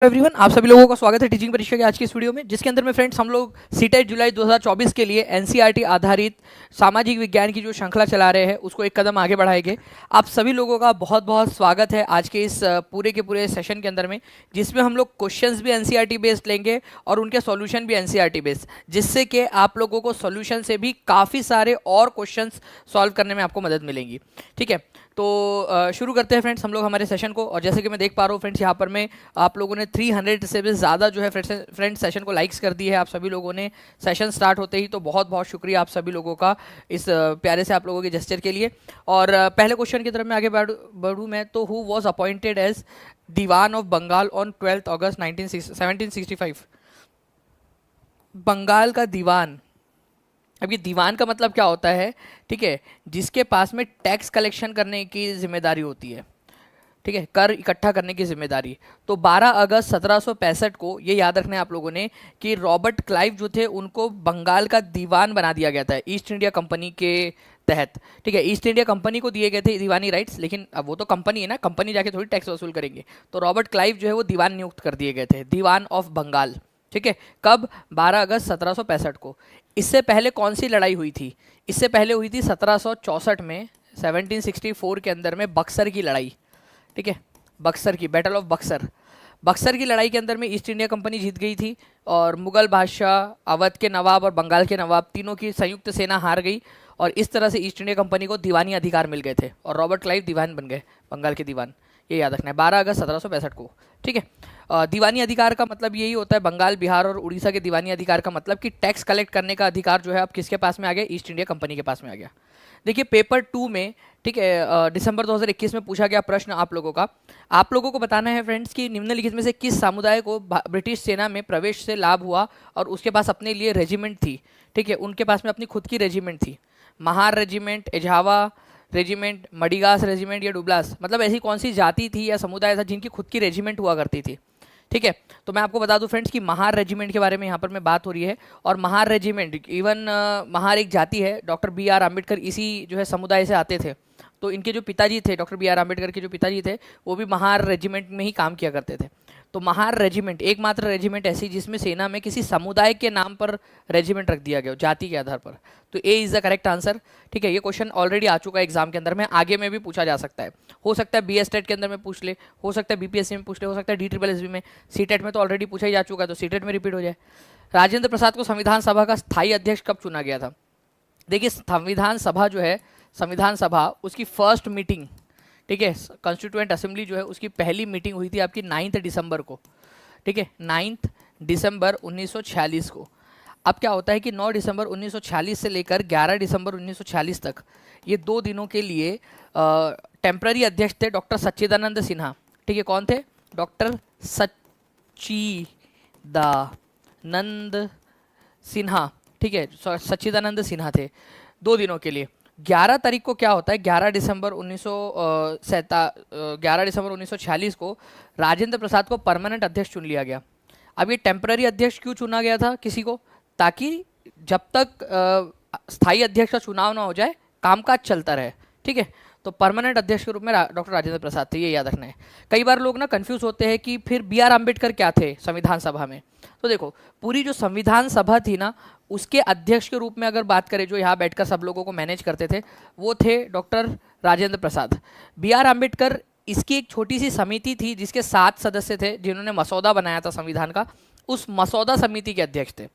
Everyone, आप सभी लोगों का स्वागत है टीचिंग परीक्षा के आज की इस वीडियो में, जिसके अंदर में फ्रेंड्स हम लोग सीटेट जुलाई 2024 के लिए एनसीईआरटी आधारित सामाजिक विज्ञान की जो श्रृंखला चला रहे हैं उसको एक कदम आगे बढ़ाएंगे। आप सभी लोगों का बहुत बहुत स्वागत है आज के इस पूरे के पूरे सेशन के अंदर में, जिसमें हम लोग क्वेश्चंस भी एनसीईआरटी बेस्ड लेंगे और उनके सॉल्यूशन भी एनसीईआरटी बेस्ड, जिससे कि आप लोगों को सॉल्यूशन से भी काफ़ी सारे और क्वेश्चंस सॉल्व करने में आपको मदद मिलेंगी। ठीक है, तो शुरू करते हैं फ्रेंड्स हम लोग हमारे सेशन को। और जैसे कि मैं देख पा रहा हूँ फ्रेंड्स, यहाँ पर में आप लोगों ने 300 से भी ज़्यादा जो है फ्रेंड्स सेशन को लाइक्स कर दी है आप सभी लोगों ने सेशन स्टार्ट होते ही। तो बहुत बहुत शुक्रिया आप सभी लोगों का इस प्यारे से आप लोगों के जेस्चर के लिए। और पहले क्वेश्चन की तरफ मैं आगे बढ़ूँ मैं तो, who was appointed as Diwan of Bengal on 12 August 1765। Bengal का दीवान, अब ये दीवान का मतलब क्या होता है? ठीक है, जिसके पास में टैक्स कलेक्शन करने की जिम्मेदारी होती है, ठीक है, कर इकट्ठा करने की जिम्मेदारी। तो 12 अगस्त 1765 को ये याद रखना है आप लोगों ने कि रॉबर्ट क्लाइव जो थे उनको बंगाल का दीवान बना दिया गया था ईस्ट इंडिया कंपनी के तहत। ठीक है, ईस्ट इंडिया कंपनी को दिए गए थे दीवानी राइट्स, लेकिन अब वो तो कंपनी है ना, कंपनी जाके थोड़ी टैक्स वसूल करेंगे। तो रॉबर्ट क्लाइव जो है वो दीवान नियुक्त कर दिए गए थे, दीवान ऑफ बंगाल। ठीक है, कब? 12 अगस्त 1765 को। इससे पहले कौन सी लड़ाई हुई थी? इससे पहले हुई थी 1764 में, 1764 के अंदर में बक्सर की लड़ाई। ठीक है, बक्सर की बैटल ऑफ बक्सर। बक्सर की लड़ाई के अंदर में ईस्ट इंडिया कंपनी जीत गई थी और मुगल बादशाह, अवध के नवाब और बंगाल के नवाब तीनों की संयुक्त सेना हार गई और इस तरह से ईस्ट इंडिया कंपनी को दीवानी अधिकार मिल गए थे और रॉबर्ट क्लाइव दीवान बन गए, बंगाल के दीवान। ये याद रखना है, 12 अगस्त 1765 को। ठीक है, दीवानी अधिकार का मतलब यही होता है, बंगाल, बिहार और उड़ीसा के दीवानी अधिकार का मतलब कि टैक्स कलेक्ट करने का अधिकार जो है अब किसके पास में आ गया? ईस्ट इंडिया कंपनी के पास में आ गया। देखिए पेपर 2 में, ठीक है, दिसंबर 2021 में पूछा गया प्रश्न आप लोगों का। आप लोगों को बताना है फ्रेंड्स कि निम्नलिखित में से किस समुदाय को ब्रिटिश सेना में प्रवेश से लाभ हुआ और उसके पास अपने लिए रेजिमेंट थी। ठीक है, उनके पास में अपनी खुद की रेजिमेंट थी। Mahar regiment, Ezhava regiment, Madigas regiment या डुबलास, मतलब ऐसी कौन सी जाति थी या समुदाय था जिनकी खुद की रेजिमेंट हुआ करती थी। ठीक है, तो मैं आपको बता दूं फ्रेंड्स कि महार रेजिमेंट के बारे में यहाँ पर मैं बात हो रही है। और महार रेजिमेंट, इवन महार एक जाति है, डॉक्टर बी आर अम्बेडकर इसी जो है समुदाय से आते थे। तो इनके जो पिताजी थे, डॉक्टर बी आर अम्बेडकर के जो पिताजी थे, वो भी महार रेजिमेंट में ही काम किया करते थे। तो महार रेजिमेंट एकमात्र रेजिमेंट ऐसी जिसमें सेना में किसी समुदाय के नाम पर रेजिमेंट रख दिया गया जाति के आधार पर। तो ए इज द करेक्ट आंसर। ठीक है, ये क्वेश्चन ऑलरेडी आ चुका है एग्जाम के अंदर में, आगे में भी पूछा जा सकता है। हो सकता है बीएस टेट के अंदर में पूछ ले, हो सकता है बीपीएससी में पूछ ले, हो सकता है DSSB में। सीटेट में तो ऑलरेडी पूछा ही जा चुका है, तो सीटेट में रिपीट हो जाए। राजेंद्र प्रसाद को संविधान सभा का स्थायी अध्यक्ष कब चुना गया था? देखिए संविधान सभा जो है, संविधान सभा उसकी फर्स्ट मीटिंग, ठीक है, कॉन्स्टिट्यूएंट असेंबली जो है उसकी पहली मीटिंग हुई थी आपकी 9 दिसंबर को। ठीक है, 9 दिसंबर 1946 को। अब क्या होता है कि 9 दिसंबर 1946 से लेकर 11 दिसंबर 1946 तक ये 2 दिनों के लिए टेम्पररी अध्यक्ष थे डॉक्टर सच्चिदानंद सिन्हा। ठीक है, कौन थे? डॉक्टर सच्चिदानंद सिन्हा। ठीक है, सच्चिदानंद सिन्हा थे 2 दिनों के लिए। 11 तारीख को क्या होता है, 11 दिसंबर 1946 को राजेंद्र प्रसाद को परमानेंट अध्यक्ष चुन लिया गया। अब ये टेम्पररी अध्यक्ष क्यों चुना गया था किसी को? ताकि जब तक स्थायी अध्यक्ष का चुनाव ना हो जाए कामकाज चलता रहे। ठीक है, तो परमानेंट अध्यक्ष के रूप में डॉक्टर राजेंद्र प्रसाद थे, ये याद रखना है। कई बार लोग ना कंफ्यूज होते हैं कि फिर बी आर अम्बेडकर क्या थे संविधान सभा में। तो देखो पूरी जो संविधान सभा थी ना, उसके अध्यक्ष के रूप में अगर बात करें, जो यहाँ बैठकर सब लोगों को मैनेज करते थे, वो थे doctor Rajendra Prasad. B R Ambedkar इसकी एक छोटी सी समिति थी जिसके 7 सदस्य थे जिन्होंने मसौदा बनाया था संविधान का, उस मसौदा समिति के अध्यक्ष थे।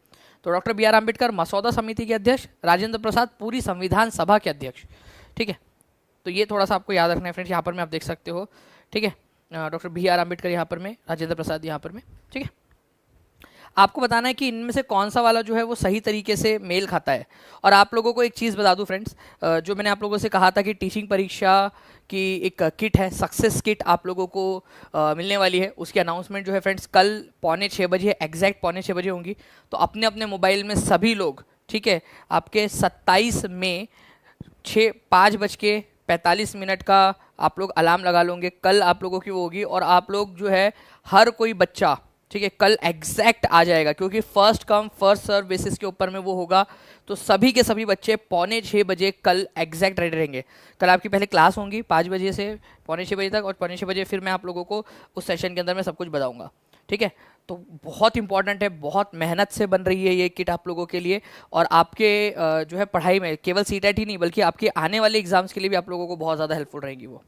तो डॉक्टर बी आर अम्बेडकर मसौदा समिति के अध्यक्ष, राजेंद्र प्रसाद पूरी संविधान सभा के अध्यक्ष। ठीक है, तो ये थोड़ा सा आपको याद रखना है फ्रेंड्स, यहाँ पर में आप देख सकते हो। ठीक है, डॉक्टर बी आर अम्बेडकर यहाँ पर में, राजेंद्र प्रसाद यहाँ पर में। ठीक है, आपको बताना है कि इनमें से कौन सा वाला जो है वो सही तरीके से मेल खाता है। और आप लोगों को एक चीज़ बता दूं फ्रेंड्स, जो मैंने आप लोगों से कहा था कि टीचिंग परीक्षा की एक किट है, सक्सेस किट आप लोगों को मिलने वाली है, उसकी अनाउंसमेंट जो है फ्रेंड्स कल 5:45 बजे, एग्जैक्ट 5:45 बजे होंगी। तो अपने अपने मोबाइल में सभी लोग, ठीक है, आपके 27 मई 5:45 का आप लोग अलार्म लगा लोगे, कल आप लोगों की वो होगी। और आप लोग जो है हर कोई बच्चा, ठीक है, कल एग्जैक्ट आ जाएगा क्योंकि first come first serve basis के ऊपर में वो होगा। तो सभी के सभी बच्चे 5:45 बजे कल एग्जैक्ट रेडी रहेंगे। कल आपकी पहले क्लास होंगी 5 बजे से 5:45 बजे तक, और 5:45 बजे फिर मैं आप लोगों को उस सेशन के अंदर में सब कुछ बताऊंगा। ठीक है। तो बहुत इंपॉर्टेंट है, बहुत मेहनत से बन रही है ये किट आप लोगों के लिए, और आपके जो है पढ़ाई में केवल सीटेट ही नहीं बल्कि आपके आने वाले एग्जाम्स के लिए भी आप लोगों को बहुत ज़्यादा हेल्पफुल रहेगी वो।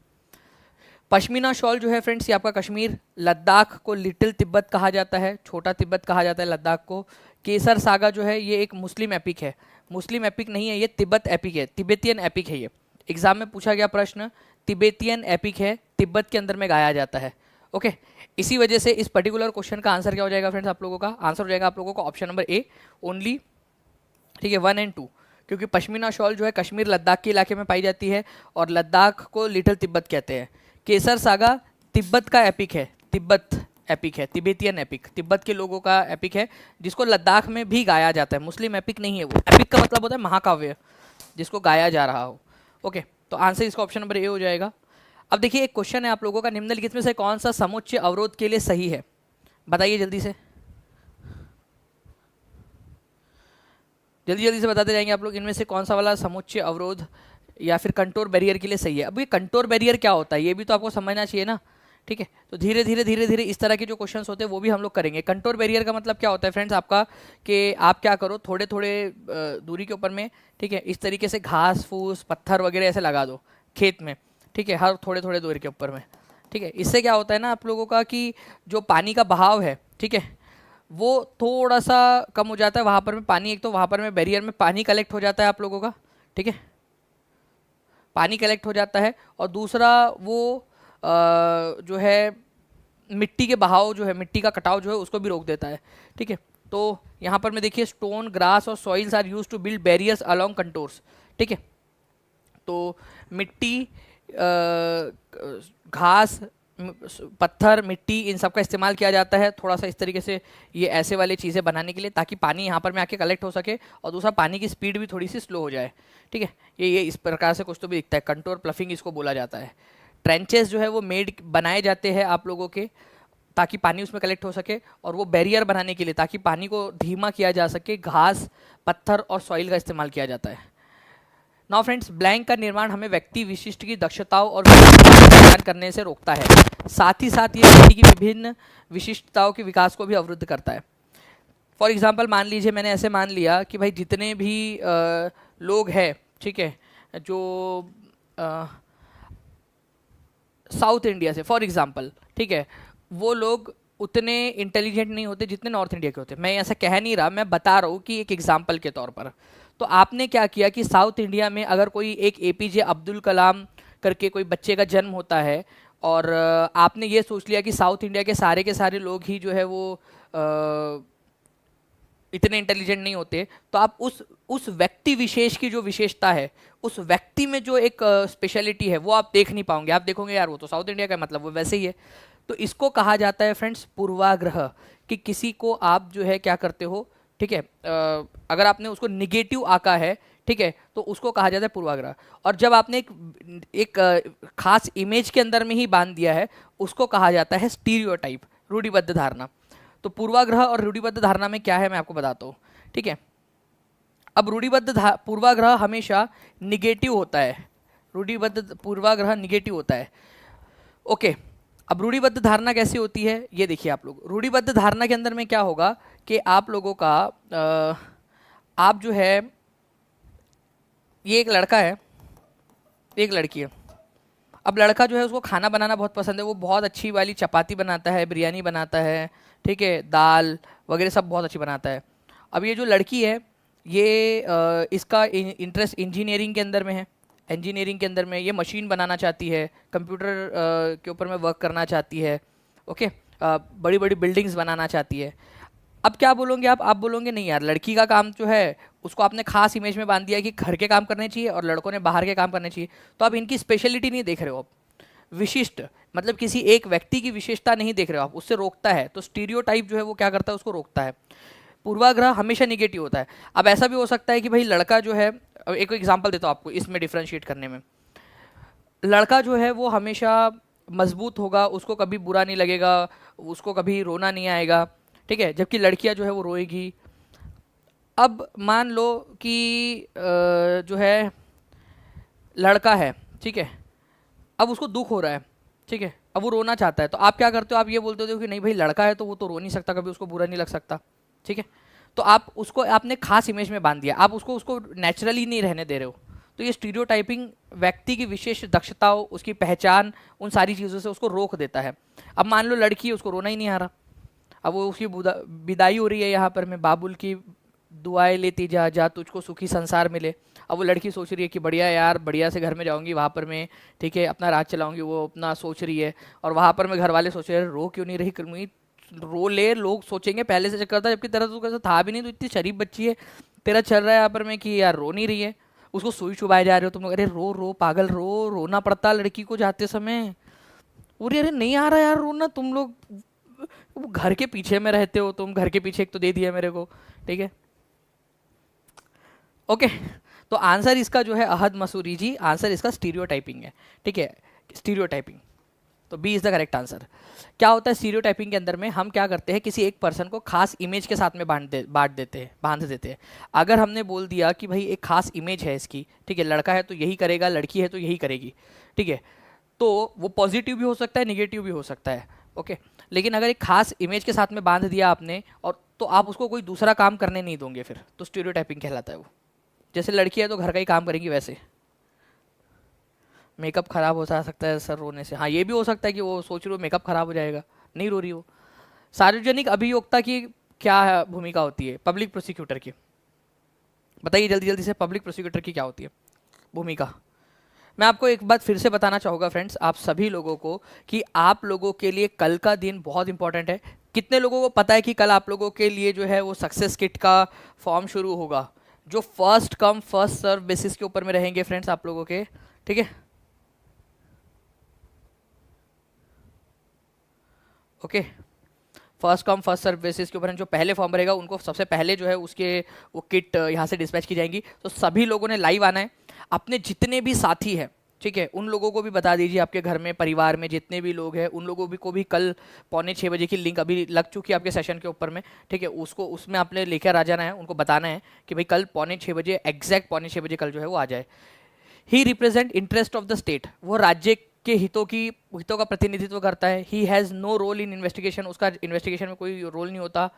पश्मीना शॉल जो है फ्रेंड्स, ये आपका कश्मीर, लद्दाख को लिटिल तिब्बत कहा जाता है, छोटा तिब्बत कहा जाता है लद्दाख को। केसर सागा जो है ये एक मुस्लिम एपिक है, मुस्लिम एपिक नहीं है ये, तिब्बत एपिक है, तिब्बतियन एपिक है ये। एग्जाम में पूछा गया प्रश्न, तिब्बतियन एपिक है, तिब्बत के अंदर में गाया जाता है। ओके, इसी वजह से इस पर्टिकुलर क्वेश्चन का आंसर क्या हो जाएगा फ्रेंड्स, आप लोगों का आंसर हो जाएगा आप लोगों का ऑप्शन नंबर ए ओनली, ठीक है, 1 और 2। क्योंकि पश्मीना शॉल जो है कश्मीर लद्दाख के इलाके में पाई जाती है और लद्दाख को लिटिल तिब्बत कहते हैं। केसर सागा तिब्बत का एपिक है, तिब्बत एपिक है, तिब्बतियन एपिक, तिब्बत के लोगों का एपिक है जिसको लद्दाख में भी गाया जाता है। मुस्लिम एपिक नहीं है वो, एपिक का मतलब होता है महाकाव्य जिसको गाया जा रहा हो। ओके, तो आंसर इसका ऑप्शन नंबर ए हो जाएगा। अब देखिए एक क्वेश्चन है आप लोगों का, निम्नलिखित में से कौन सा समुच्चय अवरोध के लिए सही है, बताइए जल्दी से, जल्दी जल्दी से बताते जाएंगे आप लोग, इनमें से कौन सा वाला समुच्चय अवरोध या फिर कंटोर बैरियर के लिए सही है। अब ये कंटोर बैरियर क्या होता है ये भी तो आपको समझना चाहिए ना, ठीक है। तो धीरे धीरे धीरे धीरे इस तरह के जो क्वेश्चंस होते हैं वो भी हम लोग करेंगे। कंटोर बैरियर का मतलब क्या होता है फ्रेंड्स आपका, कि आप क्या करो, थोड़े थोड़े दूरी के ऊपर में, ठीक है, इस तरीके से घास फूस पत्थर वगैरह ऐसे लगा दो खेत में, ठीक है, हर थोड़े थोड़े दूरी के ऊपर में, ठीक है। इससे क्या होता है ना आप लोगों का कि जो पानी का बहाव है, ठीक है, वो थोड़ा सा कम हो जाता है वहाँ पर में पानी, एक तो वहाँ पर में बैरियर में पानी कलेक्ट हो जाता है आप लोगों का, ठीक है, पानी कलेक्ट हो जाता है, और दूसरा वो जो है मिट्टी के बहाव जो है, मिट्टी का कटाव जो है उसको भी रोक देता है, ठीक है। तो यहाँ पर मैं देखिए स्टोन ग्रास और soils are used to build barriers along contours, ठीक है। तो मिट्टी घास पत्थर मिट्टी इन सब का इस्तेमाल किया जाता है थोड़ा सा इस तरीके से, ये ऐसे वाली चीज़ें बनाने के लिए, ताकि पानी यहाँ पर में आके कलेक्ट हो सके, और दूसरा पानी की स्पीड भी थोड़ी सी स्लो हो जाए, ठीक है। ये इस प्रकार से कुछ तो भी दिखता है, कंटोर प्लफिंग इसको बोला जाता है। ट्रेंचेस जो है वो मेड बनाए जाते हैं आप लोगों के, ताकि पानी उसमें कलेक्ट हो सके, और वो बैरियर बनाने के लिए ताकि पानी को धीमा किया जा सके, घास पत्थर और सॉइल का इस्तेमाल किया जाता है। नाउ फ्रेंड्स, ब्लैंक का निर्माण हमें व्यक्ति विशिष्ट की दक्षताओं और प्रदान करने से रोकता है, साथ ही साथ ये व्यक्ति की विभिन्न विशिष्टताओं के विकास को भी अवरुद्ध करता है। फॉर एग्जाम्पल मान लीजिए मैंने ऐसे मान लिया कि भाई जितने भी लोग हैं, ठीक है, जो साउथ इंडिया से फॉर एग्जाम्पल, ठीक है, वो लोग उतने इंटेलिजेंट नहीं होते जितने नॉर्थ इंडिया के होते। मैं ऐसा कह नहीं रहा, मैं बता रहा हूँ कि एक एग्जाम्पल के तौर पर। तो आपने क्या किया कि साउथ इंडिया में अगर कोई एक एपीजे अब्दुल कलाम करके कोई बच्चे का जन्म होता है, और आपने ये सोच लिया कि साउथ इंडिया के सारे लोग ही जो है वो इतने इंटेलिजेंट नहीं होते, तो आप उस व्यक्ति विशेष की जो विशेषता है, उस व्यक्ति में जो एक स्पेशलिटी है वो आप देख नहीं पाओगे। आप देखोगे यार वो तो साउथ इंडिया का, मतलब वो वैसे ही है। तो इसको कहा जाता है फ्रेंड्स पूर्वाग्रह, कि किसी को आप जो है क्या करते हो, ठीक है, अगर आपने उसको निगेटिव आका है, ठीक है, तो उसको कहा जाता है पूर्वाग्रह। और जब आपने एक खास इमेज के अंदर में ही बांध दिया है, उसको कहा जाता है स्टीरियोटाइप, रूढ़िबद्ध धारणा। तो पूर्वाग्रह और रूढ़िबद्ध धारणा में क्या है मैं आपको बताता हूँ, ठीक है। अब पूर्वाग्रह हमेशा निगेटिव होता है, रूढ़िबद्ध पूर्वाग्रह निगेटिव होता है, ओके। अब रूढ़िबद्ध धारणा कैसी होती है ये देखिए आप लोग। रूढ़िबद्ध धारणा के अंदर में क्या होगा कि आप लोगों का आप जो है, ये एक लड़का है, एक लड़की है। अब लड़का जो है उसको खाना बनाना बहुत पसंद है, वो बहुत अच्छी वाली चपाती बनाता है, बिरयानी बनाता है, ठीक है, दाल वगैरह सब बहुत अच्छी बनाता है। अब ये जो लड़की है ये इसका इंटरेस्ट इंजीनियरिंग के अंदर में है, इंजीनियरिंग के अंदर में ये मशीन बनाना चाहती है, कंप्यूटर के ऊपर में वर्क करना चाहती है, ओके, बड़ी बड़ी बिल्डिंग्स बनाना चाहती है। अब क्या बोलोगे आप बोलोगे नहीं यार, लड़की का काम जो है उसको आपने खास इमेज में बांध दिया कि घर के काम करने चाहिए और लड़कों ने बाहर के काम करने चाहिए। तो आप इनकी स्पेशलिटी नहीं देख रहे हो, आप विशिष्ट मतलब किसी एक व्यक्ति की विशेषता नहीं देख रहे हो, आप उससे रोकता है। तो स्टीरियोटाइप जो है वो क्या करता है, उसको रोकता है। पूर्वाग्रह हमेशा निगेटिव होता है। अब ऐसा भी हो सकता है कि भाई लड़का जो है, एक एग्जांपल देता हूँ आपको इसमें डिफ्रेंशिएट करने में, लड़का जो है वो हमेशा मजबूत होगा, उसको कभी बुरा नहीं लगेगा, उसको कभी रोना नहीं आएगा, ठीक है, जबकि लड़कियां जो है वो रोएगी। अब मान लो कि जो है लड़का है, ठीक है, अब उसको दुख हो रहा है, ठीक है, अब वो रोना चाहता है, तो आप क्या करते हो, आप ये बोलते हो कि नहीं भाई लड़का है तो वो तो रो नहीं सकता, कभी उसको बुरा नहीं लग सकता, ठीक है। तो आप उसको आपने खास इमेज में बांध दिया, आप उसको उसको नेचुरली नहीं रहने दे रहे हो। तो ये स्टीरियोटाइपिंग व्यक्ति की विशेष दक्षताओं, उसकी पहचान, उन सारी चीज़ों से उसको रोक देता है। अब मान लो लड़की है, उसको रोना ही नहीं आ रहा, अब वो उसकी विदाई हो रही है यहाँ पर, मैं बाबुल की दुआएं लेती जा जा तुझको सुखी संसार मिले। अब वो लड़की सोच रही है कि बढ़िया यार, बढ़िया से घर में जाऊंगी, वहाँ पर मैं ठीक है अपना राज चलाऊंगी, वो अपना सोच रही है। और वहाँ पर मैं घर वाले सोच रहे हैं रो क्यों नहीं रही, करूँगी रो ले, लोग सोचेंगे पहले से चक्कर था, जबकि तेरा तो कैसा था भी नहीं, तो इतनी शरीफ बच्ची है, तेरा चल रहा है यहाँ पर मैं कि यार रो नहीं रही है। उसको सुई चुबाए जा रहे हो तुम लोग, अरे रो रो पागल, रो, रोना पड़ता लड़की को जाते समय। अरे नहीं आ रहा यार रोना, तुम लोग वो घर के पीछे में रहते हो, तुम घर के पीछे एक तो दे दिया मेरे को, ठीक है। ओके, तो आंसर इसका जो है अहद मसूरी जी, आंसर इसका स्टीरियोटाइपिंग है, ठीक है, स्टीरियोटाइपिंग। तो B is the correct answer. क्या होता है स्टीरियोटाइपिंग के अंदर में, हम क्या करते हैं किसी एक पर्सन को खास इमेज के साथ में बांध देते हैं। अगर हमने बोल दिया कि भाई एक खास इमेज है इसकी, ठीक है, लड़का है तो यही करेगा, लड़की है तो यही करेगी, ठीक है, तो वो पॉजिटिव भी हो सकता है, निगेटिव भी हो सकता है, ओके। लेकिन अगर एक खास इमेज के साथ में बांध दिया आपने, और तो आप उसको कोई दूसरा काम करने नहीं दोगे, फिर तो स्टीरियोटाइपिंग कहलाता है वो। जैसे लड़की है तो घर का ही काम करेंगी, वैसे मेकअप खराब हो सकता है सर रोने से, हाँ ये भी हो सकता है कि वो सोच रही हो मेकअप खराब हो जाएगा, नहीं रो रही हो। सार्वजनिक अभियोक्ता की क्या भूमिका होती है, पब्लिक प्रोसिक्यूटर की, बताइए जल्दी जल्दी से, पब्लिक प्रोसिक्यूटर की क्या होती है भूमिका। मैं आपको एक बात फिर से बताना चाहूँगा फ्रेंड्स, आप सभी लोगों को, कि आप लोगों के लिए कल का दिन बहुत इंपॉर्टेंट है। कितने लोगों को पता है कि कल आप लोगों के लिए जो है वो सक्सेस किट का फॉर्म शुरू होगा, जो first come first serve basis के ऊपर में रहेंगे फ्रेंड्स आप लोगों के, ठीक है, okay. First come first serve basis के ऊपर जो पहले फॉर्म भरेगा उनको सबसे पहले जो है उसके वो किट यहाँ से डिस्पैच की जाएंगी। तो सभी लोगों ने लाइव आना है, अपने जितने भी साथी हैं, ठीक है, उन लोगों को भी बता दीजिए, आपके घर में परिवार में जितने भी लोग हैं उन लोगों भी को भी कल 5:45 की लिंक अभी लग चुकी है आपके सेशन के ऊपर में, ठीक है, उसको उसमें आपने लेकर आ जाना है, उनको बताना है कि भाई कल 5:45 एग्जैक्ट 5:45 कल जो है वो आ जाए। He represent interest of the state, वो राज्य के हितों का प्रतिनिधित्व करता है। He has no role in investigation, उसका इन्वेस्टिगेशन में कोई रोल नहीं होता।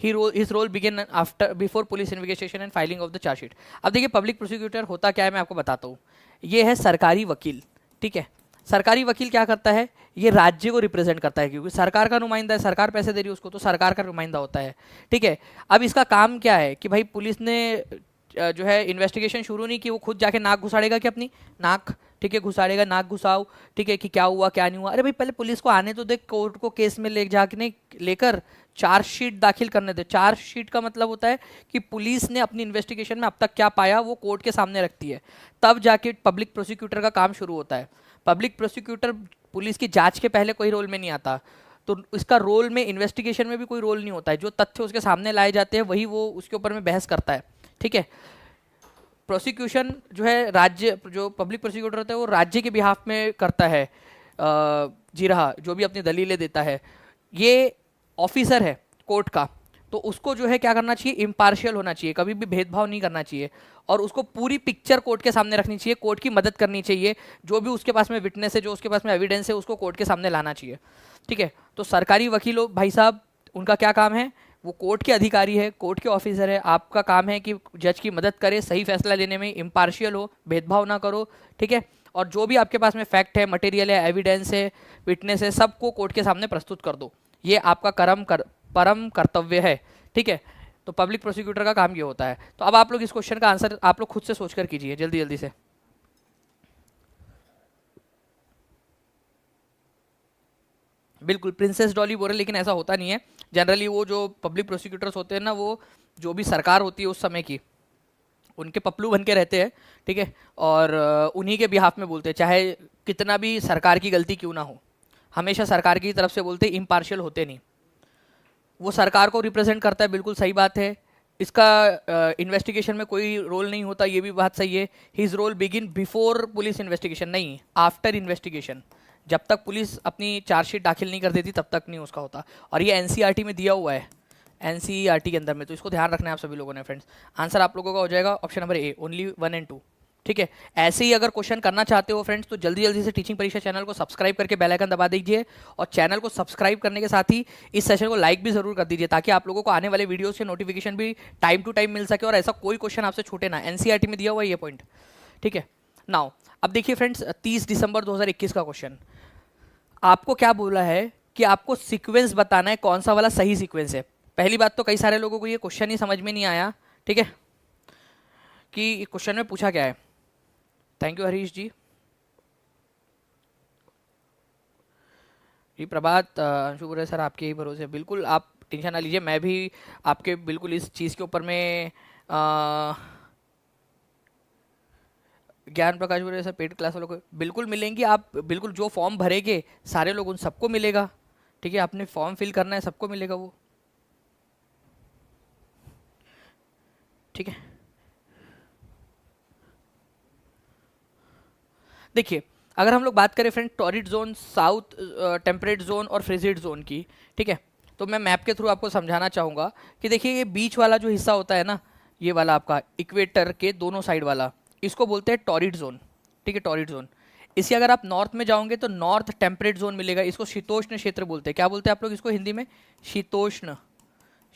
His role begin after before police investigation and filing of the chargesheet. अब देखिए पब्लिक प्रोसिक्यूटर होता क्या है, मैं आपको बताता हूँ। ये है सरकारी वकील, ठीक है। सरकारी वकील क्या करता है, ये राज्य को रिप्रेजेंट करता है, क्योंकि सरकार का नुमाइंदा है, सरकार पैसे दे रही है उसको, तो सरकार का नुमाइंदा होता है, ठीक है। अब इसका काम क्या है कि भाई पुलिस ने जो है इन्वेस्टिगेशन शुरू नहीं की, वो खुद जाके नाक घुसाड़ेगा कि अपनी नाक, ठीक है, घुसाड़ेगा, नाक घुसाओ, ठीक है, कि क्या हुआ क्या नहीं हुआ। अरे भाई पहले पुलिस को आने तो दे, कोर्ट को केस में ले जाके लेकर चार्जशीट दाखिल करने दे। चार्जशीट का मतलब होता है कि पुलिस ने अपनी इन्वेस्टिगेशन में अब तक क्या पाया वो कोर्ट के सामने रखती है, तब जाके पब्लिक प्रोसिक्यूटर का काम शुरू होता है। पब्लिक प्रोसिक्यूटर पुलिस की जांच के पहले कोई रोल में नहीं आता, तो इसका रोल में इन्वेस्टिगेशन में भी कोई रोल नहीं होता है। जो तथ्य उसके सामने लाए जाते हैं वही वो उसके ऊपर में बहस करता है, ठीक है। प्रोसिक्यूशन जो है राज्य, जो पब्लिक प्रोसिक्यूटर होता है वो राज्य के बिहाफ में करता है जी रहा, जो भी अपनी दलीलें देता है। ये ऑफिसर है कोर्ट का, तो उसको जो है क्या करना चाहिए, इम्पार्शियल होना चाहिए, कभी भी भेदभाव नहीं करना चाहिए, और उसको पूरी पिक्चर कोर्ट के सामने रखनी चाहिए, कोर्ट की मदद करनी चाहिए, जो भी उसके पास में विटनेस है, जो उसके पास में एविडेंस है, उसको कोर्ट के सामने लाना चाहिए, ठीक है। तो सरकारी वकीलों भाई साहब, उनका क्या काम है, वो कोर्ट के अधिकारी है, कोर्ट के ऑफिसर है। आपका काम है कि जज की मदद करे, सही फैसला लेने में इम्पार्शियल हो, भेदभाव ना करो, ठीक है। और जो भी आपके पास में फैक्ट है, मटेरियल है, एविडेंस है, विटनेस है, सबको कोर्ट के सामने प्रस्तुत कर दो। ये आपका परम कर्तव्य है, ठीक है। तो पब्लिक प्रोसिक्यूटर का काम ये होता है। तो अब आप लोग इस क्वेश्चन का आंसर आप लोग खुद से सोचकर कीजिए जल्दी जल्दी से। बिल्कुल प्रिंसेस डॉली बोल रहे, लेकिन ऐसा होता नहीं है। जनरली वो जो पब्लिक प्रोसिक्यूटर्स होते हैं ना, वो जो भी सरकार होती है उस समय की, उनके पपलू बन के रहते हैं, ठीक है, और उन्हीं के बिहाफ में बोलते हैं, चाहे कितना भी सरकार की गलती क्यों ना हो, हमेशा सरकार की तरफ से बोलते, इम्पार्शियल होते नहीं। वो सरकार को रिप्रेजेंट करता है, बिल्कुल सही बात है। इसका इन्वेस्टिगेशन में कोई रोल नहीं होता, ये भी बात सही है। His role begin before police investigation, नहीं आफ्टर इन्वेस्टिगेशन। जब तक पुलिस अपनी चार्जशीट दाखिल नहीं कर देती तब तक नहीं उसका होता। और ये एनसीईआरटी में दिया हुआ है, एनसीईआरटी के अंदर में, तो इसको ध्यान रखना है आप सभी लोगों ने फ्रेंड्स। आंसर आप लोगों का हो जाएगा ऑप्शन नंबर ए, ओनली 1 और 2, ठीक है। ऐसे ही अगर क्वेश्चन करना चाहते हो फ्रेंड्स तो जल्दी जल्दी से टीचिंग परीक्षा चैनल को सब्सक्राइब करके बेल आइकन दबा दीजिए, और चैनल को सब्सक्राइब करने के साथ ही इस सेशन को लाइक भी जरूर कर दीजिए, ताकि आप लोगों को आने वाले वीडियो से नोटिफिकेशन भी टाइम टू टाइम मिल सके और ऐसा कोई क्वेश्चन आपसे छूटे ना। एनसीईआरटी में दिया हुआ ये पॉइंट, ठीक है। नाउ अब देखिए फ्रेंड्स, 30 दिसंबर 2021 का क्वेश्चन, आपको क्या बोला है कि आपको सीक्वेंस बताना है, कौन सा वाला सही सीक्वेंस है। पहली बात तो कई सारे लोगों को ये क्वेश्चन ही समझ में नहीं आया, ठीक है, कि क्वेश्चन में पूछा क्या है। थैंक यू हरीश जी। जी प्रभात, अंशु बोरे सर आपके ही भरोसे, बिल्कुल आप टेंशन ना लीजिए, मैं भी आपके बिल्कुल इस चीज़ के ऊपर में ज्ञान प्रकाश बोरे सर पेड क्लास वालों को बिल्कुल मिलेंगी, आप बिल्कुल जो फॉर्म भरेंगे सारे लोग उन सबको मिलेगा, ठीक है। आपने फॉर्म फिल करना है, सबको मिलेगा वो, ठीक है। देखिए अगर हम लोग बात करें friend torrid zone, south temperate zone और फ्रिजिड जोन की, ठीक है, तो मैं मैप के थ्रू आपको समझाना चाहूँगा कि देखिए ये बीच वाला जो हिस्सा होता है ना, ये वाला आपका इक्वेटर के दोनों साइड वाला, इसको बोलते हैं टॉरिड जोन, ठीक है, टॉरिड जोन। इसी अगर आप नॉर्थ में जाओगे तो नॉर्थ टेम्परेट जोन मिलेगा, इसको शीतोष्ण क्षेत्र बोलते हैं। क्या बोलते हैं आप लोग इसको हिंदी में? शीतोष्ण,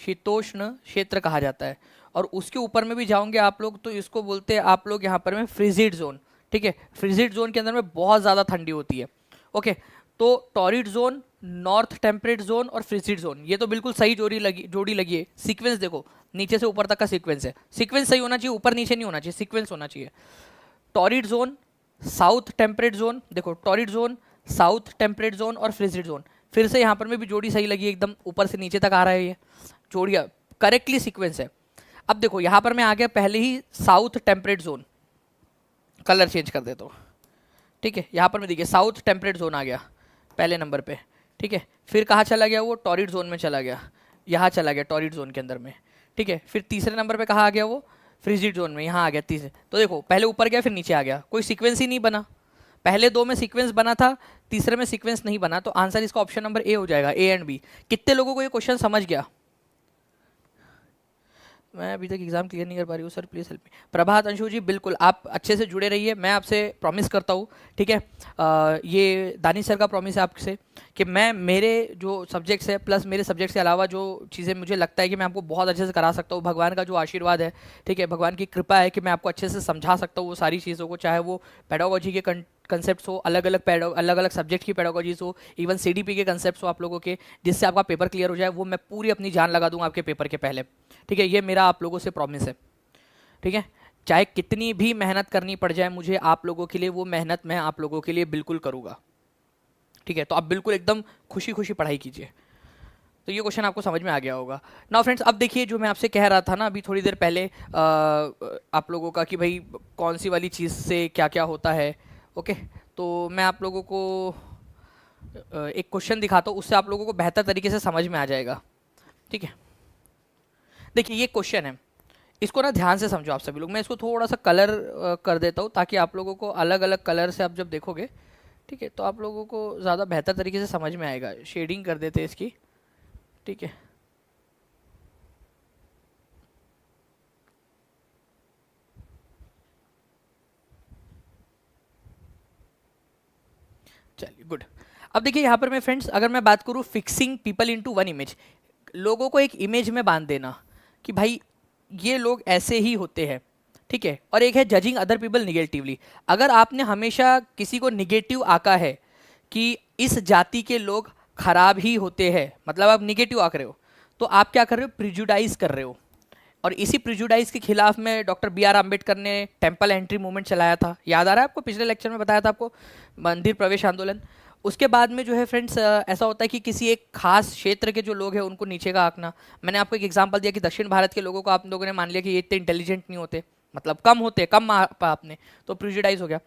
शीतोष्ण क्षेत्र कहा जाता है। और उसके ऊपर में भी जाओगे आप लोग तो इसको बोलते हैं आप लोग यहाँ पर में फ्रिजिड जोन, ठीक है। फ्रिजिड जोन के अंदर में बहुत ज़्यादा ठंडी होती है, ओके। तो torrid zone, north temperate zone और फ्रिजिड जोन, ये तो बिल्कुल सही जोड़ी लगी है। सीक्वेंस देखो, नीचे से ऊपर तक का सीक्वेंस है, सीक्वेंस सही होना चाहिए, ऊपर नीचे नहीं होना चाहिए, सीक्वेंस होना चाहिए। Torrid zone, south temperate zone, देखो torrid zone, south temperate zone और फ्रिजिड जोन, फिर से यहाँ पर में भी जोड़ी सही लगी है, एकदम ऊपर से नीचे तक आ रहा है, ये जोड़िया करेक्टली सीक्वेंस है। अब देखो यहाँ पर मैं आ गया पहले ही south temperate zone, colour change कर देता हूँ, ठीक है। यहाँ पर मैं देखिए साउथ टेम्परेट जोन आ गया पहले नंबर पे, ठीक है। फिर कहाँ चला गया वो? टॉरिड जोन में चला गया, यहाँ चला गया टॉरिड जोन के अंदर में, ठीक है। फिर तीसरे नंबर पे कहाँ आ गया वो? फ्रिजिड जोन में, यहाँ आ गया तीसरे। तो देखो पहले ऊपर गया फिर नीचे आ गया, कोई सीक्वेंस ही नहीं बना। पहले दो में सीक्वेंस बना था, तीसरे में सीक्वेंस नहीं बना, तो आंसर इसका ऑप्शन नंबर ए हो जाएगा, ए एंड बी। कितने लोगों को ये क्वेश्चन समझ गया? मैं अभी तक एग्जाम क्लियर नहीं कर पा रही हूँ सर, प्लीज़ हेल्प मी। प्रभात अंशु जी, बिल्कुल आप अच्छे से जुड़े रहिए, मैं आपसे प्रॉमिस करता हूँ, ठीक है। ये दानिश सर का प्रॉमिस है आपसे कि मैं मेरे जो सब्जेक्ट्स है प्लस मेरे सब्जेक्ट्स के अलावा जो चीज़ें मुझे लगता है कि मैं आपको बहुत अच्छे से करा सकता हूँ, भगवान का जो आशीर्वाद है, ठीक है, भगवान की कृपा है कि मैं आपको अच्छे से समझा सकता हूँ वो सारी चीज़ों को, चाहे वो पेडागोजी के कंसेप्ट हो, अलग अलग सब्जेक्ट की पेडागोजीज हो, इवन सीडीपी के कंसेप्ट हो आप लोगों के, जिससे आपका पेपर क्लियर हो जाए, वो मैं पूरी अपनी जान लगा दूंगा आपके पेपर के पहले, ठीक है। ये मेरा आप लोगों से प्रॉमिस है, ठीक है। चाहे कितनी भी मेहनत करनी पड़ जाए मुझे आप लोगों के लिए, वो मेहनत मैं आप लोगों के लिए बिल्कुल करूँगा, ठीक है। तो आप बिल्कुल एकदम खुशी खुशी पढ़ाई कीजिए। तो ये क्वेश्चन आपको समझ में आ गया होगा। नाउ फ्रेंड्स, अब देखिए जो मैं आपसे कह रहा था ना अभी थोड़ी देर पहले आप लोगों का, कि भाई कौन सी वाली चीज़ से क्या क्या होता है, ओके। तो मैं आप लोगों को एक क्वेश्चन दिखाता हूँ, उससे आप लोगों को बेहतर तरीके से समझ में आ जाएगा, ठीक है। देखिए ये क्वेश्चन है, इसको ना ध्यान से समझो आप सभी लोग। मैं इसको थोड़ा सा कलर कर देता हूँ ताकि आप लोगों को अलग अलग कलर से आप जब देखोगे, ठीक है, तो आप लोगों को ज़्यादा बेहतर तरीके से समझ में आएगा। शेडिंग कर देते हैं इसकी, ठीक है। चलिए गुड। अब देखिए यहाँ पर मैं फ्रेंड्स, अगर मैं बात करूँ fixing people into one image, लोगों को एक इमेज में बांध देना कि भाई ये लोग ऐसे ही होते हैं, ठीक है। और एक है जजिंग अदर पीपल निगेटिवली। अगर आपने हमेशा किसी को निगेटिव आका है कि इस जाति के लोग खराब ही होते हैं, मतलब आप निगेटिव आक रहे हो, तो आप क्या कर रहे हो? प्रिजुडाइज कर रहे हो। और इसी प्रिजुडाइज के खिलाफ में डॉक्टर बी आर अम्बेडकर ने टेम्पल एंट्री मूवमेंट चलाया था, याद आ रहा है आपको? पिछले लेक्चर में बताया था आपको, मंदिर प्रवेश आंदोलन। उसके बाद में जो है फ्रेंड्स ऐसा होता है कि किसी एक खास क्षेत्र के जो लोग हैं उनको नीचे का आंकना। मैंने आपको एक एग्जांपल दिया कि दक्षिण भारत के लोगों को आप लोगों ने मान लिया कि ये इतने इंटेलिजेंट नहीं होते, मतलब कम होते, कम मापा आपने, तो प्रिजुडाइज हो गया।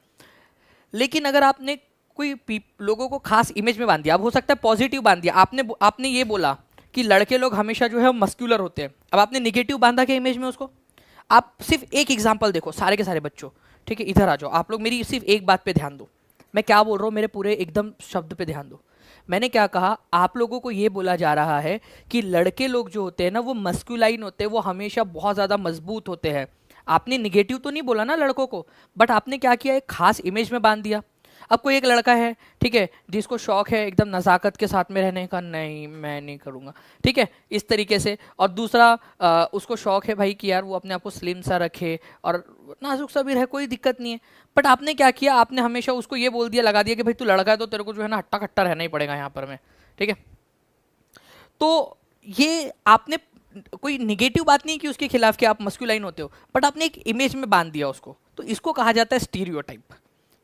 लेकिन अगर आपने कोई लोगों को खास इमेज में बांध दिया, अब हो सकता है पॉजिटिव बांध दिया, आपने ये बोला कि लड़के लोग हमेशा जो है मस्क्यूलर होते हैं, अब आपने निगेटिव बांधा क्या इमेज में उसको? आप सिर्फ एक एग्जांपल देखो सारे के सारे बच्चों, ठीक है, इधर आ जाओ आप लोग, मेरी सिर्फ एक बात पे ध्यान दो, मैं क्या बोल रहा हूँ मेरे पूरे एकदम शब्द पे ध्यान दो। मैंने क्या कहा? आप लोगों को ये बोला जा रहा है कि लड़के लोग जो होते हैं ना वो मस्कुलाइन होते हैं, वो हमेशा बहुत ज़्यादा मजबूत होते हैं। आपने निगेटिव तो नहीं बोला ना लड़कों को, बट आपने क्या किया, एक खास इमेज में बांध दिया। अब कोई एक लड़का है, ठीक है, जिसको शौक है एकदम नज़ाकत के साथ में रहने का, नहीं मैं नहीं करूँगा, ठीक है, इस तरीके से। और दूसरा उसको शौक है भाई कि यार वो अपने आप को स्लिम सा रखे और नाजुक सा भी रहे, कोई दिक्कत नहीं है। बट आपने क्या किया, आपने हमेशा उसको ये बोल दिया, लगा दिया कि भाई तू लड़का है तो तेरे को जो है ना हट्टा कट्टा रहना ही पड़ेगा यहाँ पर में, ठीक है। तो ये आपने कोई निगेटिव बात नहीं कि उसके खिलाफ कि आप मस्कुलाइन होते हो, बट आपने एक इमेज में बांध दिया उसको, तो इसको कहा जाता है स्टीरियोटाइप,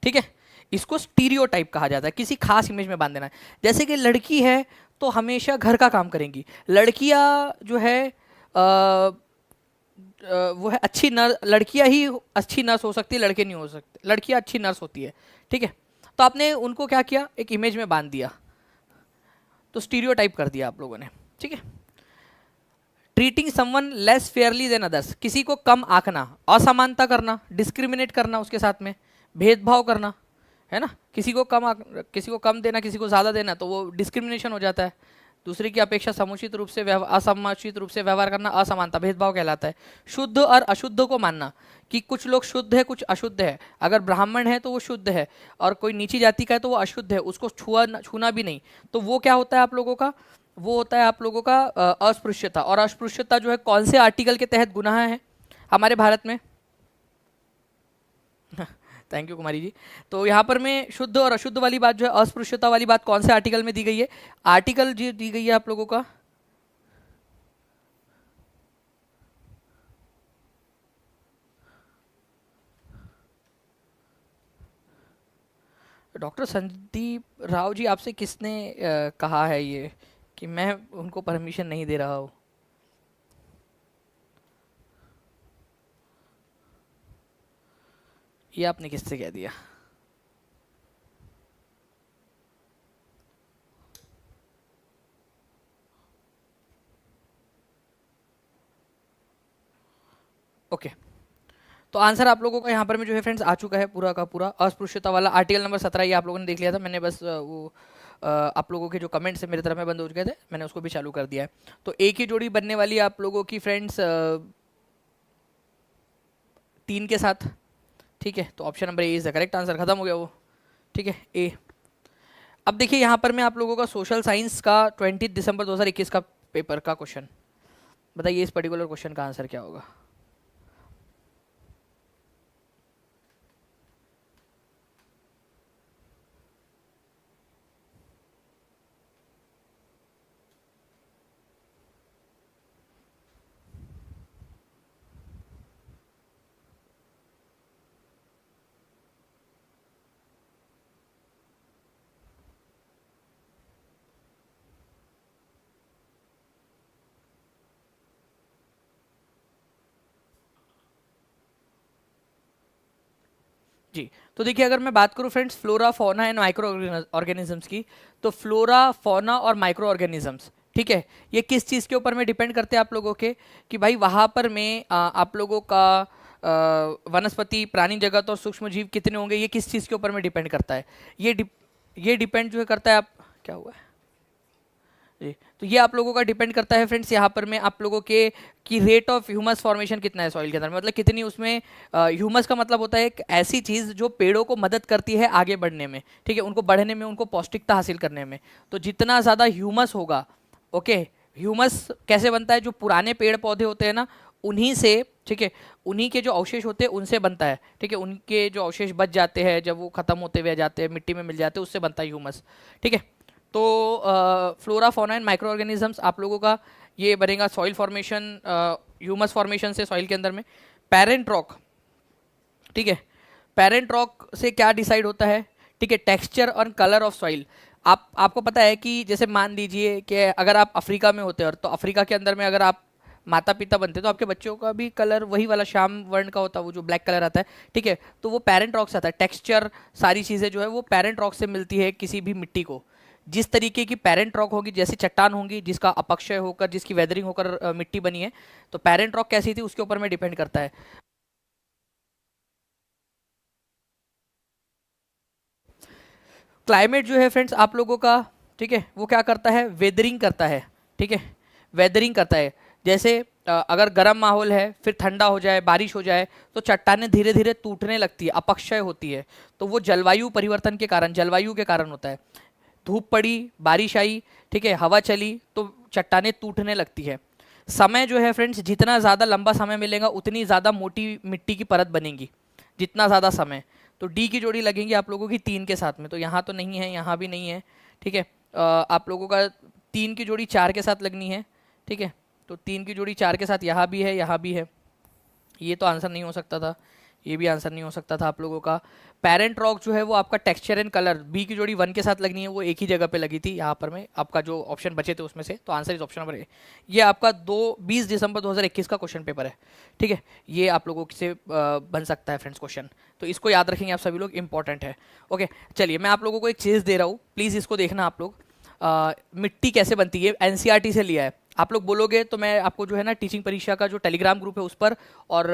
ठीक है। इसको स्टीरियोटाइप कहा जाता है, किसी खास इमेज में बांध देना है। जैसे कि लड़की है तो हमेशा घर का काम करेंगी, लड़कियां जो है वो है अच्छी नर्स, लड़कियां ही अच्छी नर्स हो सकती है, लड़के नहीं हो सकते, लड़कियां अच्छी नर्स होती है, ठीक है। तो आपने उनको क्या किया, एक इमेज में बांध दिया, तो स्टीरियोटाइप कर दिया आप लोगों ने, ठीक है। Treating someone less Fairlie than others, किसी को कम आंकना, असमानता करना, डिस्क्रिमिनेट करना, उसके साथ में भेदभाव करना, है ना। किसी को कम देना, किसी को ज़्यादा देना, तो वो डिस्क्रिमिनेशन हो जाता है। दूसरे की अपेक्षा समुचित रूप से असमुचित रूप से व्यवहार करना असमानता, भेदभाव कहलाता है। शुद्ध और अशुद्ध को मानना, कि कुछ लोग शुद्ध है, कुछ अशुद्ध है। अगर ब्राह्मण है तो वो शुद्ध है, और कोई नीची जाति का है तो वो अशुद्ध है, उसको छूना भी नहीं। तो वो क्या होता है आप लोगों का, वो होता है आप लोगों का अस्पृश्यता। और अस्पृश्यता जो है कौन से आर्टिकल के तहत गुनाह है हमारे भारत में? Thank you Kumari ji. तो यहाँ पर मैं शुद्ध और अशुद्ध वाली बात जो है, अस्पृश्यता वाली बात कौन से आर्टिकल में दी गई है? आर्टिकल जी दी गई है आप लोगों का डॉक्टर संदीप राव जी, आपसे किसने कहा है ये कि मैं उनको परमिशन नहीं दे रहा हूँ? ये आपने किससे कह दिया? ओके, तो आंसर आप लोगों का यहाँ पर में जो है फ्रेंड्स आ चुका है पूरा का पूरा। अस्पृश्यता वाला आर्टिकल नंबर 17 ये आप लोगों ने देख लिया था, मैंने बस वो आप लोगों के जो कमेंट्स है मेरी तरफ में बंद हो चुके थे, मैंने उसको भी चालू कर दिया है। तो एक ही जोड़ी बनने वाली आप लोगों की फ्रेंड्स 3 के साथ, ठीक है। तो option number A is the correct answer, खत्म हो गया वो, ठीक है, ए। अब देखिए यहाँ पर मैं आप लोगों का सोशल साइंस का 20 दिसंबर 2021 का पेपर का क्वेश्चन, बताइए इस पर्टिकुलर क्वेश्चन का आंसर क्या होगा? जी, तो देखिए अगर मैं बात करूं friends flora fauna and micro organisms की, तो फ्लोरा फौना और माइक्रो ऑर्गेनिजम्स, ठीक है, ये किस चीज़ के ऊपर में डिपेंड करते हैं आप लोगों के, कि भाई वहाँ पर में आप लोगों का वनस्पति प्राणी जगत और सूक्ष्म जीव कितने होंगे, ये किस चीज़ के ऊपर में डिपेंड करता है? ये डिपेंड जो है करता है, आप क्या हुआ है जी, तो ये आप लोगों का डिपेंड करता है फ्रेंड्स यहाँ पर में आप लोगों के कि रेट ऑफ ह्यूमस फॉर्मेशन कितना है सॉइल के अंदर, मतलब कितनी उसमें ह्यूमस का मतलब होता है एक ऐसी चीज़ जो पेड़ों को मदद करती है आगे बढ़ने में, ठीक है, उनको बढ़ने में, उनको पौष्टिकता हासिल करने में। तो जितना ज़्यादा ह्यूमस होगा, ओके, ह्यूमस कैसे बनता है, जो पुराने पेड़ पौधे होते हैं ना उन्हीं से, ठीक है, उन्हीं के जो अवशेष होते हैं उनसे बनता है, ठीक है, उनके जो अवशेष बच जाते हैं जब वो खत्म होते हुए जाते हैं मिट्टी में मिल जाते हैं, उससे बनता है ह्यूमस, ठीक है। तो flora fauna and micro organisms आप लोगों का ये बनेगा सॉइल फॉर्मेशन, ह्यूमस फॉर्मेशन से सॉइल के अंदर में। पेरेंट रॉक, ठीक है, पेरेंट रॉक से क्या डिसाइड होता है, ठीक है, टेक्सचर और कलर ऑफ सॉइल। आपको पता है कि जैसे मान लीजिए कि अगर आप अफ्रीका में होते हैं, तो अफ्रीका के अंदर में अगर आप माता पिता बनते तो आपके बच्चों का भी कलर वही वाला श्याम वर्ण का होता है, वो जो ब्लैक कलर आता है, ठीक है। तो वो पेरेंट रॉक से आता है, टेक्सचर सारी चीज़ें जो है वो पेरेंट रॉक से मिलती है किसी भी मिट्टी को। जिस तरीके की पेरेंट रॉक होगी, जैसी चट्टान होंगी जिसका अपक्षय होकर, जिसकी वेदरिंग होकर मिट्टी बनी है, तो पेरेंट रॉक कैसी थी उसके ऊपर में डिपेंड करता है। क्लाइमेट जो है फ्रेंड्स आप लोगों का, ठीक है, वो क्या करता है, वेदरिंग करता है, ठीक है, वेदरिंग करता है। जैसे अगर गर्म माहौल है फिर ठंडा हो जाए, बारिश हो जाए, तो चट्टानें धीरे धीरे टूटने लगती है, अपक्षय होती है। तो वो जलवायु परिवर्तन के कारण, जलवायु के कारण होता है। धूप पड़ी, बारिश आई, ठीक है, हवा चली, तो चट्टानें टूटने लगती है। समय जो है फ्रेंड्स, जितना ज़्यादा लंबा समय मिलेगा उतनी ज़्यादा मोटी मिट्टी की परत बनेगी, जितना ज़्यादा समय। तो डी की जोड़ी लगेंगी आप लोगों की 3 के साथ में, तो यहाँ तो नहीं है, यहाँ भी नहीं है, ठीक है। आप लोगों का 3 की जोड़ी 4 के साथ लगनी है, ठीक है। तो 3 की जोड़ी 4 के साथ यहाँ भी है, यहाँ भी है। ये तो आंसर नहीं हो सकता था, ये भी आंसर नहीं हो सकता था आप लोगों का। पेरेंट रॉक जो है वो आपका टेक्सचर एंड कलर, बी की जोड़ी 1 के साथ लगनी है, वो एक ही जगह पे लगी थी यहाँ पर में, आपका जो ऑप्शन बचे थे उसमें से। तो आंसर इस ऑप्शन नंबर ए। ये आपका 20 दिसंबर 2021 का क्वेश्चन पेपर है, ठीक है। ये आप लोगों से बन सकता है फ्रेंड्स क्वेश्चन, तो इसको याद रखेंगे आप सभी लोग, इंपॉर्टेंट है। ओके, चलिए मैं आप लोगों को एक चीज़ दे रहा हूँ, प्लीज़ इसको देखना आप लोग। मिट्टी कैसे बनती है, एनसीईआरटी से लिया है। आप लोग बोलोगे तो मैं आपको जो है ना टीचिंग परीक्षा का जो टेलीग्राम ग्रुप है उस पर, और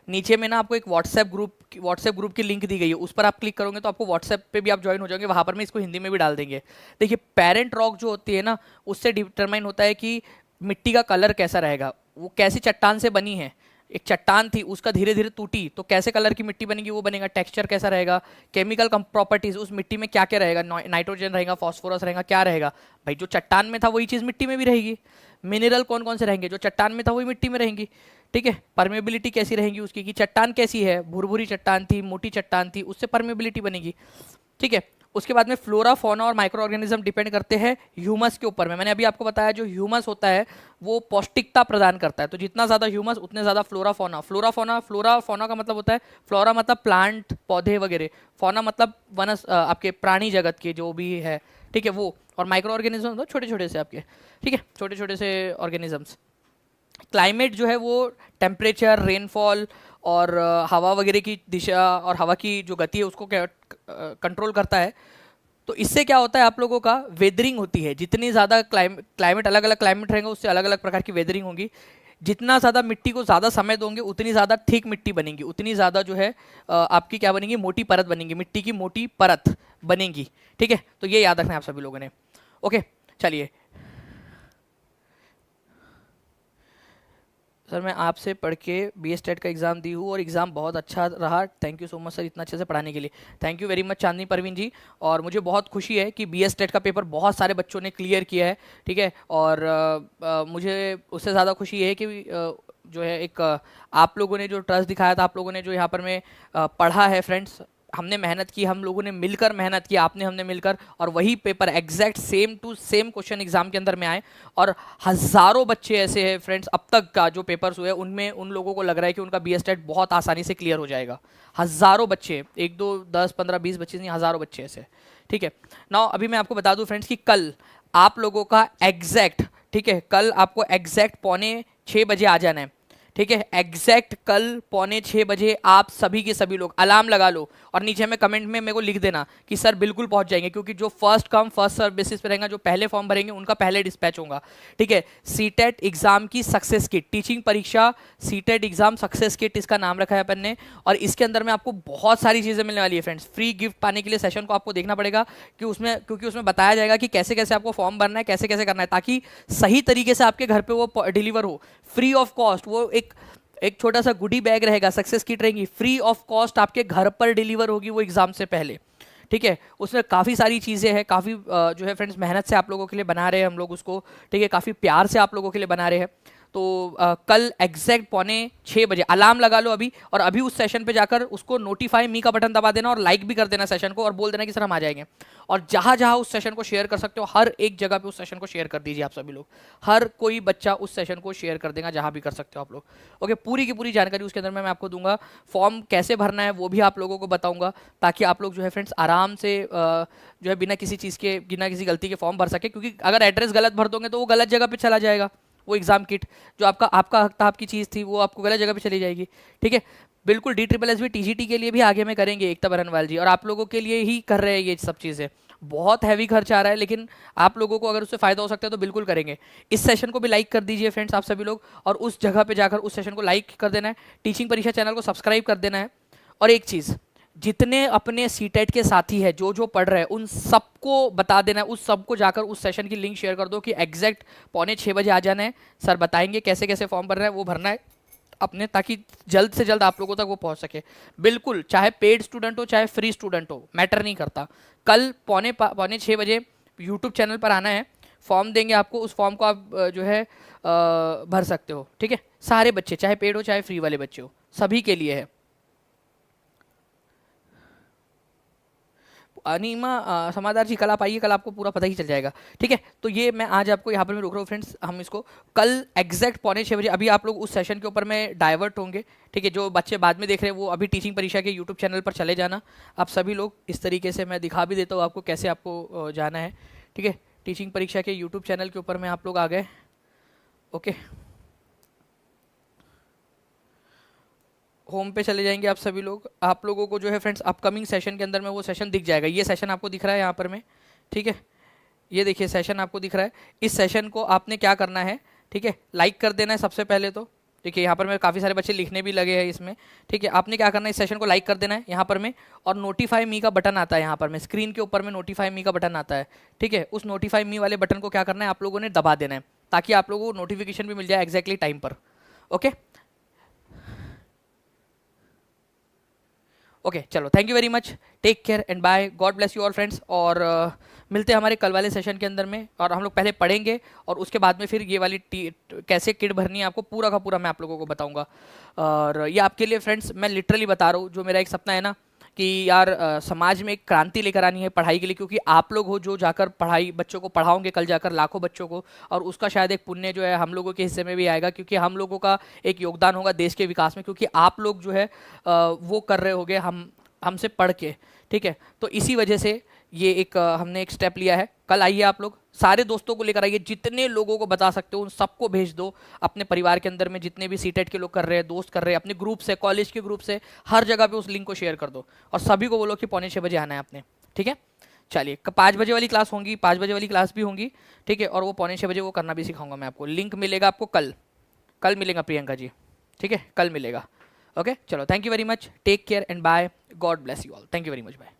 नीचे में ना आपको एक व्हाट्सएप ग्रुप की लिंक दी गई है, उस पर आप क्लिक करोगे तो आपको व्हाट्सएप पे भी आप ज्वाइन हो जाओगे, वहाँ पर मैं इसको हिंदी में भी डाल देंगे। देखिए, पेरेंट रॉक जो होती है ना, उससे डिटरमाइन होता है कि मिट्टी का कलर कैसा रहेगा, वो कैसी चट्टान से बनी है। एक चट्टान थी, उसका धीरे धीरे टूटी, तो कैसे कलर की मिट्टी बनेगी वो बनेगा। टेक्सचर कैसा रहेगा, केमिकल प्रॉपर्टीज उस मिट्टी में क्या क्या रहेगा, नाइट्रोजन रहेगा, फॉस्फोरस रहेगा, क्या रहेगा भाई, जो चट्टान में था वही चीज़ मिट्टी में भी रहेगी। मिनरल कौन कौन से रहेंगे, जो चट्टान में था वही मिट्टी में रहेंगी, ठीक है। परमेबिलिटी कैसी रहेगी उसकी, कि चट्टान कैसी है, भुरभुरी चट्टान थी, मोटी चट्टान थी, उससे परमेबिलिटी बनेगी, ठीक है। उसके बाद में फ्लोरा, फौना और माइक्रो ऑर्गेनिज्म डिपेंड करते हैं ह्यूमस के ऊपर में। मैंने अभी आपको बताया जो ह्यूमस होता है वो पौष्टिकता प्रदान करता है, तो जितना ज़्यादा ह्यूमस उतने ज़्यादा फ्लोरा फौना। फ्लोरा फौना का मतलब होता है, फ्लोरा मतलब प्लांट, पौधे वगैरह, फौना मतलब आपके प्राणी जगत के जो भी है, ठीक है, वो। और माइक्रो ऑर्गेनिज्म तो छोटे छोटे से आपके, ठीक है, छोटे छोटे से ऑर्गेनिजम्स। क्लाइमेट जो है वो टेम्परेचर, रेनफॉल और हवा वगैरह की दिशा और हवा की जो गति है उसको कंट्रोल करता है। तो इससे क्या होता है, आप लोगों का वेदरिंग होती है। जितनी ज़्यादा क्लाइमेट, अलग अलग क्लाइमेट रहेंगे उससे अलग अलग प्रकार की वेदरिंग होगी। जितना ज़्यादा मिट्टी को ज़्यादा समय दोगे उतनी ज़्यादा थिक मिट्टी बनेगी, उतनी ज़्यादा जो है आपकी क्या बनेगी, मोटी परत बनेगी, मिट्टी की मोटी परत बनेगी, ठीक है। तो ये याद रखना है आप सभी लोगों ने। ओके, चलिए सर, मैं आपसे पढ़ के BS टेट का एग्ज़ाम दी हूँ और एग्ज़ाम बहुत अच्छा रहा। Thank you so much sir, इतना अच्छे से पढ़ाने के लिए। थैंक यू वेरी मच चांदनी परवीन जी। और मुझे बहुत खुशी है कि BS टेट का पेपर बहुत सारे बच्चों ने क्लियर किया है, ठीक है। और मुझे उससे ज़्यादा खुशी है कि जो है एक आप लोगों ने जो ट्रस्ट दिखाया था, आप लोगों ने जो यहाँ पर में पढ़ा है फ्रेंड्स, हमने मेहनत की, हम लोगों ने मिलकर मेहनत की, आपने हमने मिलकर, और वही paper exact same to same question exam के अंदर में आए। और हज़ारों बच्चे ऐसे हैं फ्रेंड्स, अब तक का जो पेपर्स हुए उनमें उन लोगों को लग रहा है कि उनका BS टेट बहुत आसानी से क्लियर हो जाएगा। हज़ारों बच्चे, 1 2 10 15 20 बच्चे नहीं, हज़ारों बच्चे ऐसे, ठीक है। नाउ अभी मैं आपको बता दूं फ्रेंड्स कि कल आप लोगों का एग्जैक्ट, ठीक है, कल आपको एग्जैक्ट 5:45 बजे आ जाना है, ठीक है। एग्जैक्ट कल 5:45 बजे आप सभी के सभी लोग अलार्म लगा लो और नीचे में कमेंट में मेरे को लिख देना कि सर बिल्कुल पहुंच जाएंगे, क्योंकि जो first come first serve basis पे रहेगा, जो पहले फॉर्म भरेंगे उनका पहले डिस्पैच होगा, ठीक है। सीटेट एग्जाम की सक्सेस किट, टीचिंग परीक्षा सीटेट एग्जाम सक्सेस किट इसका नाम रखा है अपन ने। और इसके अंदर में आपको बहुत सारी चीज़ें मिलने वाली है फ्रेंड्स। फ्री गिफ्ट पाने के लिए सेशन को आपको देखना पड़ेगा कि उसमें, क्योंकि उसमें बताया जाएगा कि कैसे कैसे आपको फॉर्म भरना है, कैसे कैसे करना है, ताकि सही तरीके से आपके घर पे वो डिलीवर हो फ्री ऑफ कॉस्ट। वो एक छोटा सा गुडी बैग रहेगा, सक्सेस किट रहेगी, फ्री ऑफ कॉस्ट आपके घर पर डिलीवर होगी वो एग्जाम से पहले, ठीक है। उसमें काफ़ी सारी चीज़ें हैं, काफ़ी जो है फ्रेंड्स मेहनत से आप लोगों के लिए बना रहे हैं हम लोग उसको, ठीक है, काफ़ी प्यार से आप लोगों के लिए बना रहे हैं। तो कल एग्जैक्ट 5:45 बजे अलार्म लगा लो अभी, और अभी उस सेशन पे जाकर उसको नोटिफाई मी का बटन दबा देना और लाइक भी कर देना सेशन को, और बोल देना कि सर हम आ जाएंगे। और जहाँ जहाँ उस सेशन को शेयर कर सकते हो, हर एक जगह पे उस सेशन को शेयर कर दीजिए आप सभी लोग। हर कोई बच्चा उस सेशन को शेयर कर देगा जहाँ भी कर सकते हो आप लोग। ओके, पूरी की पूरी जानकारी उसके अंदर मैं आपको दूंगा। फॉर्म कैसे भरना है वो भी आप लोगों को बताऊंगा, ताकि आप लोग जो है फ्रेंड्स आराम से जो है बिना किसी चीज़ के, बिना किसी गलती के फॉर्म भर सके। क्योंकि अगर एड्रेस गलत भर दोगे तो वो गलत जगह पे चला जाएगा, वो एग्जाम किट जो आपका हक था, आपकी चीज़ थी, वो आपको गलत जगह पे चली जाएगी, ठीक है। बिल्कुल DSSS TGT के लिए भी आगे में करेंगे एकता बरनवाल जी, और आप लोगों के लिए ही कर रहे हैं ये सब चीज़ें। बहुत हैवी खर्च आ रहा है, लेकिन आप लोगों को अगर उससे फ़ायदा हो सकता है तो बिल्कुल करेंगे। इस सेशन को भी लाइक कर दीजिए फ्रेंड्स आप सभी लोग, और उस जगह पे जाकर उस सेशन को लाइक कर देना है। टीचिंग परीक्षा चैनल को सब्सक्राइब कर देना है। और एक चीज़, जितने अपने सीटेट के साथी है जो जो पढ़ रहे हैं उन सबको बता देना है, उस सबको जाकर उस सेशन की लिंक शेयर कर दो कि एग्जैक्ट 5:45 आ जाना है, सर बताएंगे कैसे कैसे फॉर्म भरना है, वो भरना है अपने, ताकि जल्द से जल्द आप लोगों तक वो पहुंच सके। बिल्कुल, चाहे पेड स्टूडेंट हो चाहे फ्री स्टूडेंट हो, मैटर नहीं करता। कल 5:45 यूट्यूब चैनल पर आना है, फॉर्म देंगे आपको, उस फॉर्म को आप जो है भर सकते हो। ठीक है, सारे बच्चे, चाहे पेड हो चाहे फ्री वाले बच्चे हो, सभी के लिए है। अनिमा समादार जी, कल आप आइए, कल आपको पूरा पता ही चल जाएगा। ठीक है, तो ये मैं आज आपको यहाँ पर मैं रोक रहा हूँ फ्रेंड्स, हम इसको कल एग्जैक्ट 5:45, अभी आप लोग उस सेशन के ऊपर में डाइवर्ट होंगे। ठीक है, जो बच्चे बाद में देख रहे हैं वो अभी टीचिंग परीक्षा के यूट्यूब चैनल पर चले जाना। आप सभी लोग इस तरीके से मैं दिखा भी देता हूँ आपको कैसे आपको जाना है। ठीक है, टीचिंग परीक्षा के यूट्यूब चैनल के ऊपर में आप लोग आ गए। ओके, होम पे चले जाएंगे आप सभी लोग। आप लोगों को जो है फ्रेंड्स अपकमिंग सेशन के अंदर में वो सेशन दिख जाएगा। ये सेशन आपको दिख रहा है यहाँ पर में, ठीक है, ये देखिए सेशन आपको दिख रहा है। इस सेशन को आपने क्या करना है, ठीक है, लाइक कर देना है सबसे पहले तो। देखिए यहाँ पर में काफ़ी सारे बच्चे लिखने भी लगे हैं इसमें। ठीक है, आपने क्या करना है, इस सेशन को लाइक कर देना है यहाँ पर में, और नोटिफाई मी का बटन आता है यहाँ पर में, स्क्रीन के ऊपर में नोटिफाई मी का बटन आता है। ठीक है, उस नोटिफाई मी वाले बटन को क्या करना है, आप लोगों ने दबा देना है, ताकि आप लोगों को नोटिफिकेशन भी मिल जाए एग्जैक्टली टाइम पर। ओके ओके, चलो, thank you very much, take care and bye, God bless you all friends. और मिलते हैं हमारे कल वाले सेशन के अंदर में, और हम लोग पहले पढ़ेंगे और उसके बाद में फिर ये वाली कैसे किट भरनी है आपको पूरा का पूरा मैं आप लोगों को बताऊंगा। और ये आपके लिए फ्रेंड्स मैं लिटरली बता रहा हूँ, जो मेरा एक सपना है ना कि यार समाज में एक क्रांति लेकर आनी है पढ़ाई के लिए, क्योंकि आप लोग हो जो जाकर पढ़ाई बच्चों को पढ़ाओगे कल जाकर लाखों बच्चों को, और उसका शायद एक पुण्य जो है हम लोगों के हिस्से में भी आएगा, क्योंकि हम लोगों का एक योगदान होगा देश के विकास में, क्योंकि आप लोग जो है वो कर रहे होगे हम हमसे पढ़ के। ठीक है, तो इसी वजह से ये एक हमने एक स्टेप लिया है। कल आइए आप लोग, सारे दोस्तों को लेकर आइए, जितने लोगों को बता सकते हो उन सबको भेज दो अपने परिवार के अंदर में, जितने भी सीटेट के लोग कर रहे हैं, दोस्त कर रहे हैं, अपने ग्रुप से, कॉलेज के ग्रुप से, हर जगह पे उस लिंक को शेयर कर दो, और सभी को बोलो कि 5:45 आना है आपने। ठीक है, चलिए, 5 बजे वाली क्लास होंगी, 5 बजे वाली क्लास भी होंगी। ठीक है, और वो 5:45 वो करना भी सिखाऊंगा मैं आपको। लिंक मिलेगा आपको कल, कल मिलेगा प्रियंका जी। ठीक है, कल मिलेगा। ओके, चलो, thank you very much, take care and bye, God bless you all, thank you very much, bye.